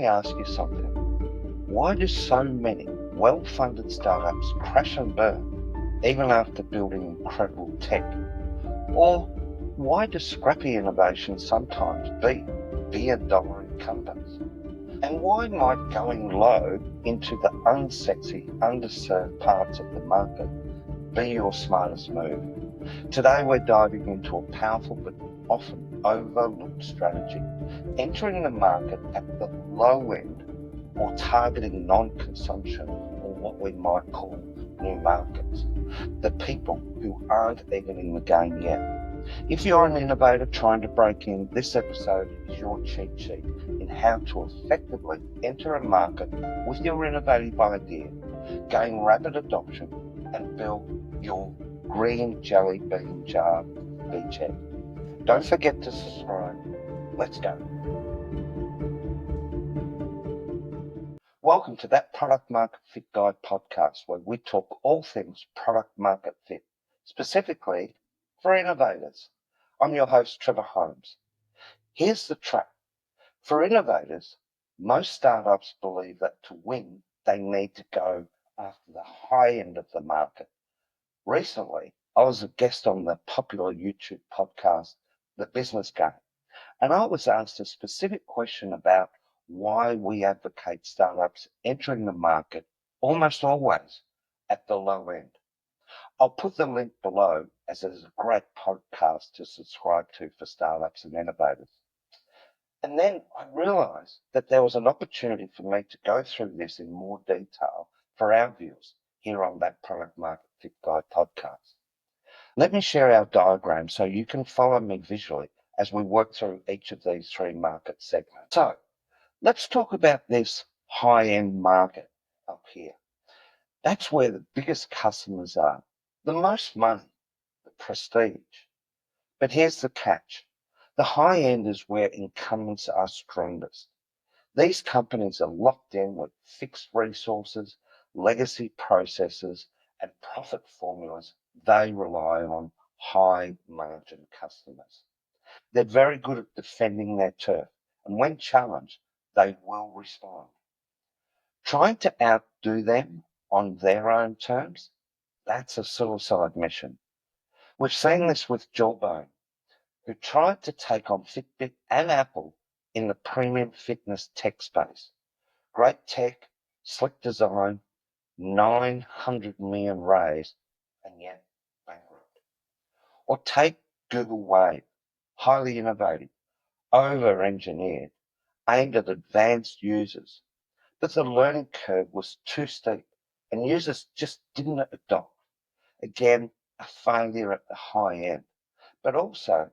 me ask you something. Why do so many well-funded startups crash and burn even after building incredible tech? Or why do scrappy innovations sometimes beat billion-dollar incumbents? And why might going low into the unsexy, underserved parts of the market be your smartest move? Today we're diving into a powerful but often overlooked strategy, entering the market at the low end or targeting non-consumption or what we might call new markets, the people who aren't even in the game yet. If you're an innovator trying to break in, this episode is your cheat sheet in how to effectively enter a market with your innovative idea, gain rapid adoption, and build your green jelly bean jar beachhead. Don't forget to subscribe. Let's go. Welcome to That Product Market Fit Guide podcast, where we talk all things product market fit, specifically for innovators. I'm your host, Trevor Holmes. Here's the trap. For innovators, most startups believe that to win, they need to go after the high end of the market. Recently, I was a guest on the popular YouTube podcast, The Business Game, and I was asked a specific question about why we advocate startups entering the market almost always at the low end. I'll put the link below as it is a great podcast to subscribe to for startups and innovators. And then I realized that there was an opportunity for me to go through this in more detail for our viewers here on That Product Market Fit Guide podcast. Let me share our diagram so you can follow me visually as we work through each of these three market segments. So let's talk about this high-end market up here. That's where the biggest customers are, the most money, the prestige. But here's the catch. The high end is where incumbents are strongest. These companies are locked in with fixed resources, legacy processes, and profit formulas they rely on high margin customers. They're very good at defending their turf, and when challenged, they will respond. Trying to outdo them on their own terms, that's a suicide mission. We've seen this with Jawbone, who tried to take on Fitbit and Apple in the premium fitness tech space. Great tech, slick design, 900 million raised, and yet bankrupt. Or take Google Wave, highly innovative, over-engineered, aimed at advanced users. But the learning curve was too steep and users just didn't adopt. Again, a failure at the high end. But also,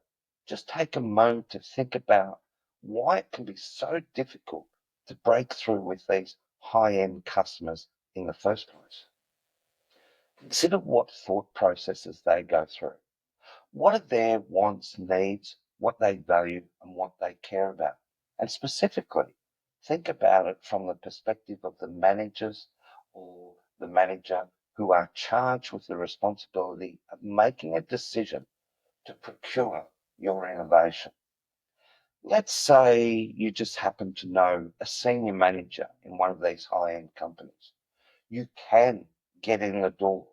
just take a moment to think about why it can be so difficult to break through with these high-end customers in the first place. Consider what thought processes they go through. What are their wants, needs, what they value, and what they care about? And specifically, think about it from the perspective of the managers or the manager who are charged with the responsibility of making a decision to procure your innovation. Let's say you just happen to know a senior manager in one of these high-end companies. You can get in the door.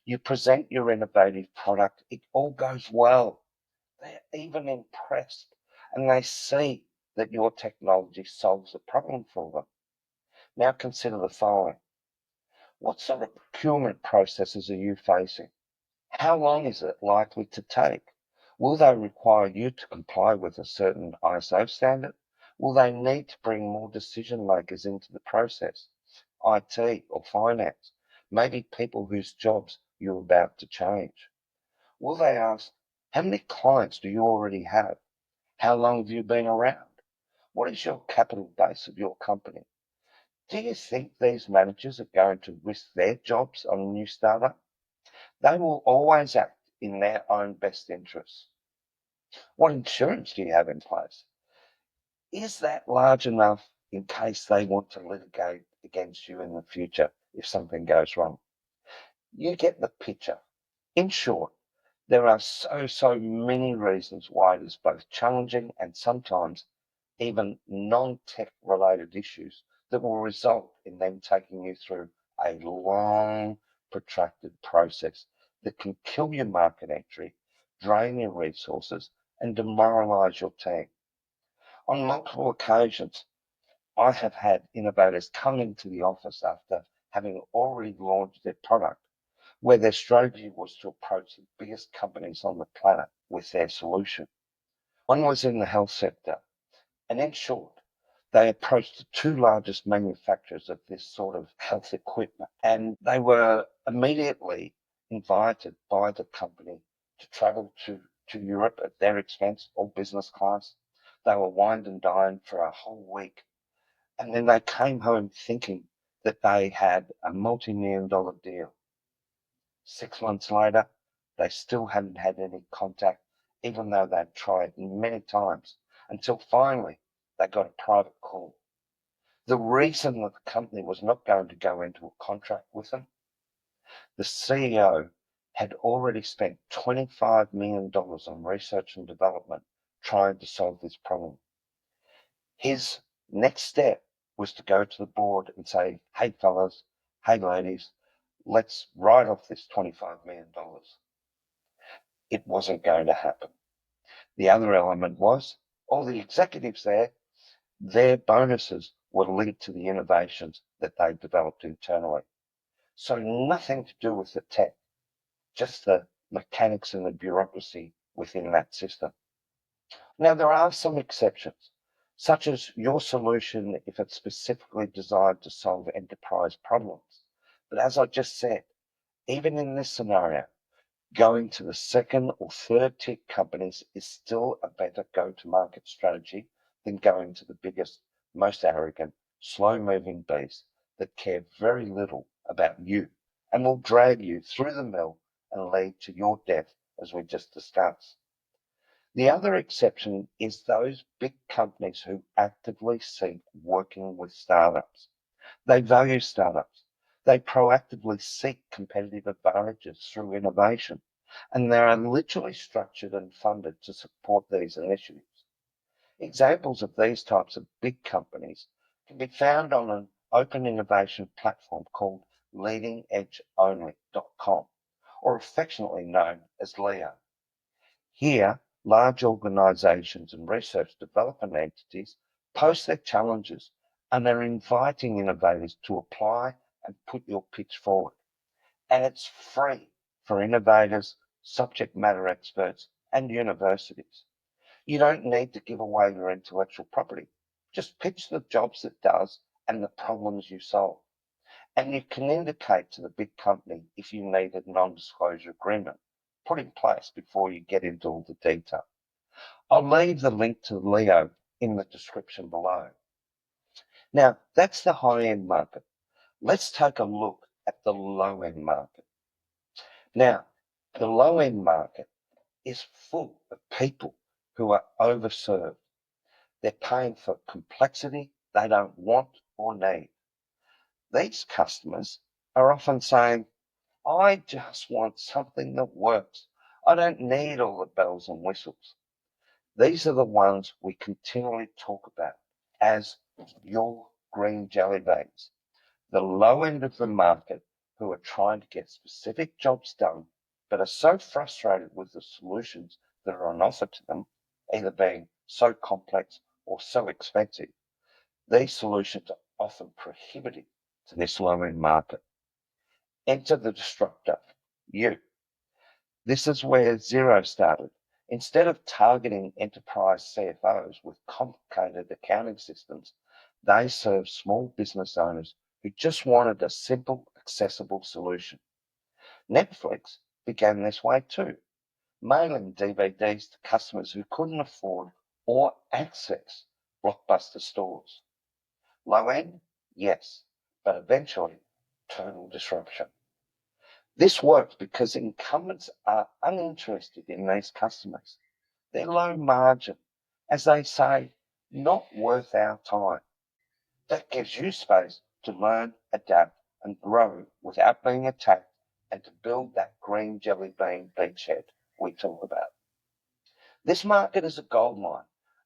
You present your innovative product. It all goes well. They're even impressed and they see that your technology solves a problem for them. Now consider the following. What sort of procurement processes are you facing? How long is it likely to take? Will they require you to comply with a certain ISO standard? Will they need to bring more decision makers into the process? IT or finance? Maybe people whose jobs you're about to change. Will they ask, how many clients do you already have? How long have you been around? What is your capital base of your company? Do you think these managers are going to risk their jobs on a new startup? They will always act in their own best interests. What insurance do you have in place? Is that large enough in case they want to litigate against you in the future if something goes wrong? You get the picture. In short, there are so many reasons why it is both challenging and sometimes even non-tech related issues that will result in them taking you through a long, protracted process that can kill your market entry, drain your resources, and demoralize your team. On multiple occasions, I have had innovators come into the office after having already launched their product, where their strategy was to approach the biggest companies on the planet with their solution. One was in the health sector, and in short, they approached the two largest manufacturers of this sort of health equipment, and they were immediately invited by the company to travel to Europe at their expense, all business class. They were wined and dined for a whole week, and then they came home thinking that they had a multi-million-dollar deal. 6 months later, they still hadn't had any contact, even though they'd tried many times, until finally they got a private call. The reason that the company was not going to go into a contract with them, the CEO had already spent $25 million on research and development trying to solve this problem. His next step was to go to the board and say, hey fellas, hey ladies, let's write off this $25 million. It wasn't going to happen. The other element was all the executives there, their bonuses were linked to the innovations that they developed internally. So nothing to do with the tech, just the mechanics and the bureaucracy within that system. Now, there are some exceptions, such as your solution if it's specifically designed to solve enterprise problems. But as I just said, even in this scenario, going to the second or third tier companies is still a better go-to-market strategy than going to the biggest, most arrogant, slow-moving beasts that care very little about you and will drag you through the mill and lead to your death, as we just discussed. The other exception is those big companies who actively seek working with startups. They value startups. They proactively seek competitive advantages through innovation, and they are literally structured and funded to support these initiatives. Examples of these types of big companies can be found on an open innovation platform called leadingedgeonly.com, or affectionately known as LEO. Here, large organizations and research development entities post their challenges and are inviting innovators to apply and put your pitch forward. And it's free for innovators, subject matter experts, and universities. You don't need to give away your intellectual property. Just pitch the jobs it does and the problems you solve. And you can indicate to the big company if you need a non-disclosure agreement put in place before you get into all the detail. I'll leave the link to Leo in the description below. Now, that's the high-end market. Let's take a look at the low-end market. Now, the low-end market is full of people who are overserved. They're paying for complexity they don't want or need. These customers are often saying, I just want something that works. I don't need all the bells and whistles. These are the ones we continually talk about as your green jelly beans. The low end of the market who are trying to get specific jobs done, but are so frustrated with the solutions that are on offer to them, either being so complex or so expensive. These solutions are often prohibitive to this low end market. Enter the disruptor, you. This is where Xero started. Instead of targeting enterprise CFOs with complicated accounting systems, they serve small business owners who just wanted a simple, accessible solution. Netflix began this way too, mailing DVDs to customers who couldn't afford or access Blockbuster stores. Low end? Yes, but eventually total disruption. This works because incumbents are uninterested in these customers. They're low margin, as they say, not worth our time. That gives you space to learn, adapt, and grow without being attacked and to build that green jelly bean beachhead we talk about. This market is a gold mine,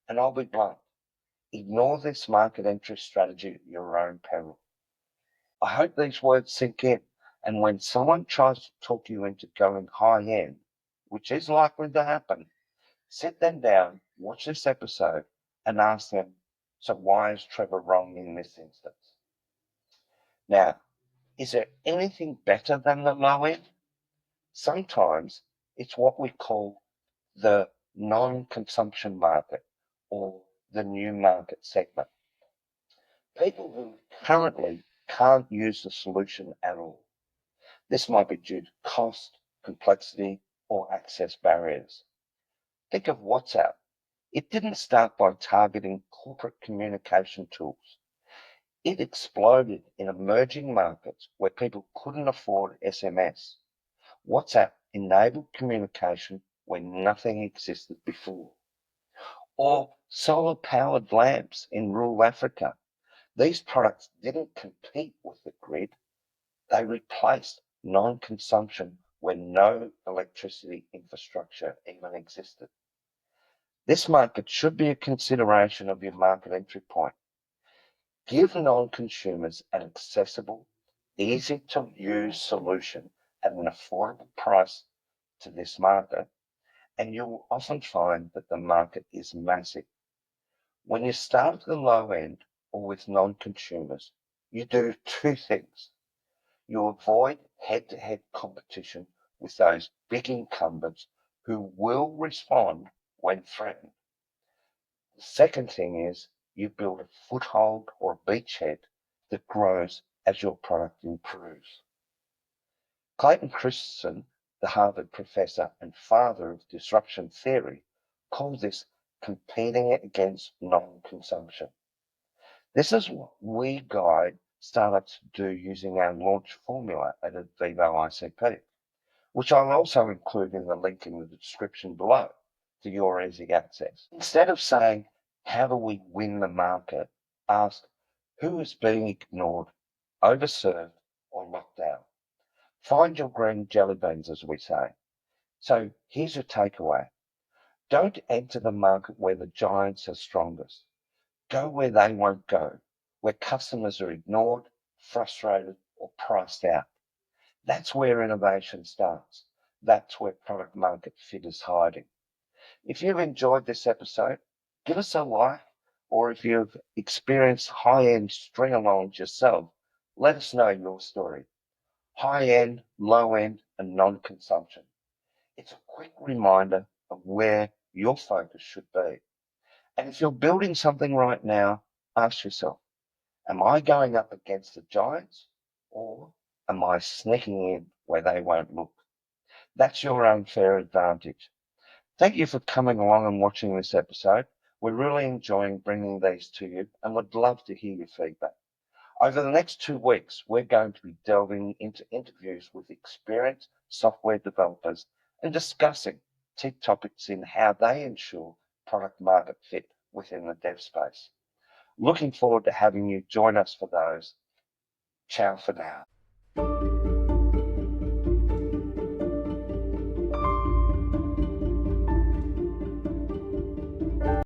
and I'll be blunt. Ignore this market entry strategy at your own peril. I hope these words sink in, and when someone tries to talk you into going high end, which is likely to happen, sit them down, watch this episode, and ask them, so why is Trevor wrong in this instance? Now, is there anything better than the low end? Sometimes it's what we call the non-consumption market or the new market segment. People who currently can't use the solution at all. This might be due to cost, complexity, or access barriers. Think of WhatsApp. It didn't start by targeting corporate communication tools. It exploded in emerging markets where people couldn't afford SMS. WhatsApp enabled communication when nothing existed before. Or solar-powered lamps in rural Africa. These products didn't compete with the grid. They replaced non-consumption when no electricity infrastructure even existed. This market should be a consideration of your market entry point. Give non-consumers an accessible, easy-to-use solution at an affordable price to this market, and you will often find that the market is massive. When you start at the low end or with non-consumers, you do two things. You avoid head-to-head competition with those big incumbents who will respond when threatened. The second thing is you build a foothold or a beachhead that grows as your product improves. Clayton Christensen, the Harvard professor and father of disruption theory, called this competing against non-consumption. This is what we guide startups to do using our launch formula at Advivo ICP, which I'll also include in the link in the description below for your easy access. Instead of saying, how do we win the market? Ask, who is being ignored, overserved, or locked out? Find your green jelly beans, as we say. So here's your takeaway. Don't enter the market where the giants are strongest. Go where they won't go, where customers are ignored, frustrated, or priced out. That's where innovation starts. That's where product market fit is hiding. If you've enjoyed this episode, give us a like, or if you've experienced high-end string-alongs yourself, let us know your story. High-end, low-end, and non-consumption. It's a quick reminder of where your focus should be. And if you're building something right now, ask yourself, am I going up against the giants, or am I sneaking in where they won't look? That's your unfair advantage. Thank you for coming along and watching this episode. We're really enjoying bringing these to you and would love to hear your feedback. Over the next 2 weeks, we're going to be delving into interviews with experienced software developers and discussing key topics in how they ensure product market fit within the dev space. Looking forward to having you join us for those. Ciao for now.